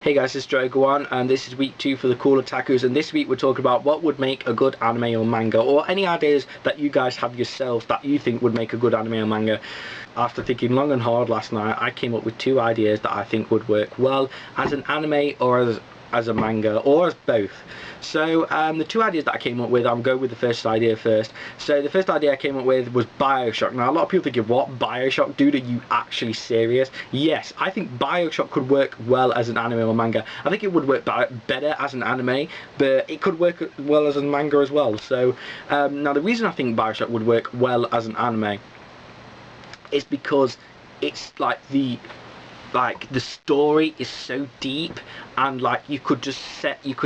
Hey guys, this is Dra0gon1 and this is week 2 for the Cool Otakus, and this week we're talking about what would make a good anime or manga, or any ideas that you guys have yourself that you think would make a good anime or manga. After thinking long and hard last night, I came up with 2 ideas that I think would work well as an anime or as a manga, or as both. So the 2 ideas that I came up with, I'll go with the first idea first. So the first idea I came up with was BioShock. Now a lot of people thinking, what, BioShock? Dude, are you actually serious? Yes, I think BioShock could work well as an anime or manga. I think it would work better as an anime, but it could work well as a manga as well. So now the reason I think BioShock would work well as an anime is because it's like the story is so deep, and like you could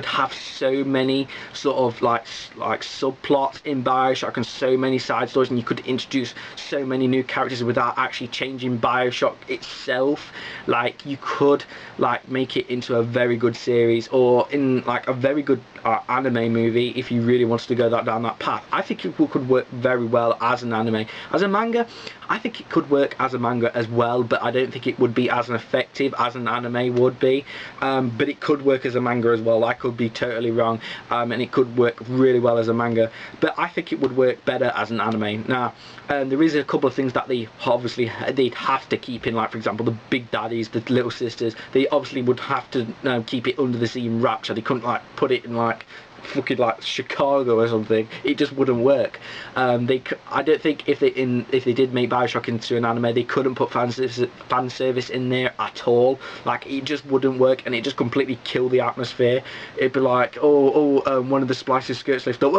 have so many sort of like subplots in BioShock and so many side stories, and you could introduce so many new characters without actually changing BioShock itself. Like you could like make it into a very good series, or in like a very good anime movie if you really wanted to go down that path. I think it could work very well as an anime. As a manga, I think it could work as a manga as well, but I don't think it would be as effective as an anime would be. But it could work as a manga as well. I could be totally wrong, and it could work really well as a manga, but I think it would work better as an anime. Now there is a couple of things that they'd have to keep in, like for example the big daddies, the little sisters. They obviously would have to keep it under the sea in wraps, so they couldn't like put it in like fucking like Chicago or something. It just wouldn't work. I don't think if they did make BioShock into an anime, they couldn't put fan service in there at all. Like it just wouldn't work, and it just completely kill the atmosphere. It'd be like, one of the Splice's skirts lift up.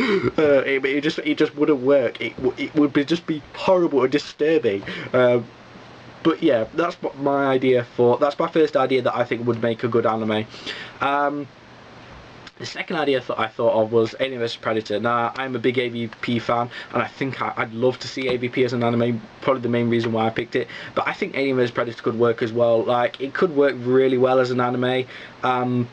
It just wouldn't work. It would just be horrible and disturbing. But yeah, that's my first idea that I think would make a good anime. The second idea I thought of was Alien vs Predator. Now, I'm a big AVP fan, and I think I'd love to see AVP as an anime, probably the main reason why I picked it. But I think Alien vs Predator could work as well. Like, it could work really well as an anime,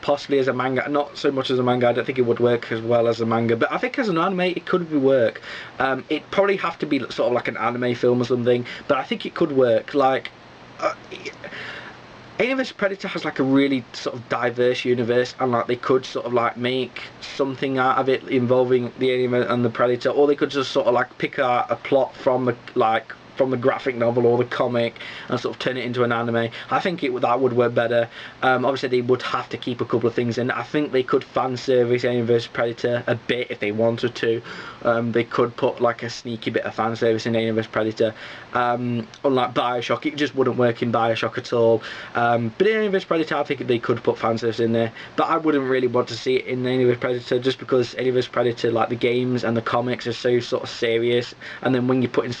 possibly as a manga. Not so much as a manga, I don't think it would work as well as a manga, but I think as an anime, it could work. It'd probably have to be sort of like an anime film or something, but I think it could work. Like, Alien vs Predator has like a really sort of diverse universe, and like they could sort of like make something out of it involving the alien and the predator, or they could just sort of like pick out a plot from the graphic novel or the comic and sort of turn it into an anime. I think that would work better. Obviously they would have to keep a couple of things in. I think they could fan service Alien vs Predator a bit if they wanted to. They could put like a sneaky bit of fan service in Alien vs Predator. Unlike BioShock, it just wouldn't work in BioShock at all. But in Alien vs Predator, I think they could put fan service in there. But I wouldn't really want to see it in Alien vs Predator, just because Alien vs Predator, like the games and the comics, are so sort of serious. And then when you put in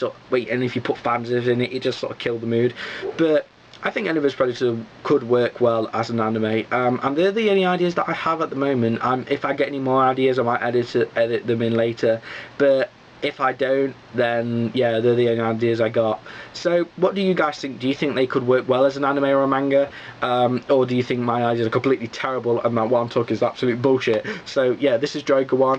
if you put fan service in it, it just sort of killed the mood. But I think Alien vs Predator could work well as an anime, and they're the only ideas that I have at the moment. If I get any more ideas, I might edit them in later, but if I don't, then yeah, they're the only ideas I got. So what do you guys think? Do you think they could work well as an anime or a manga, or do you think my ideas are completely terrible and that what I'm talking is absolute bullshit? So yeah, this is Dra0gon1.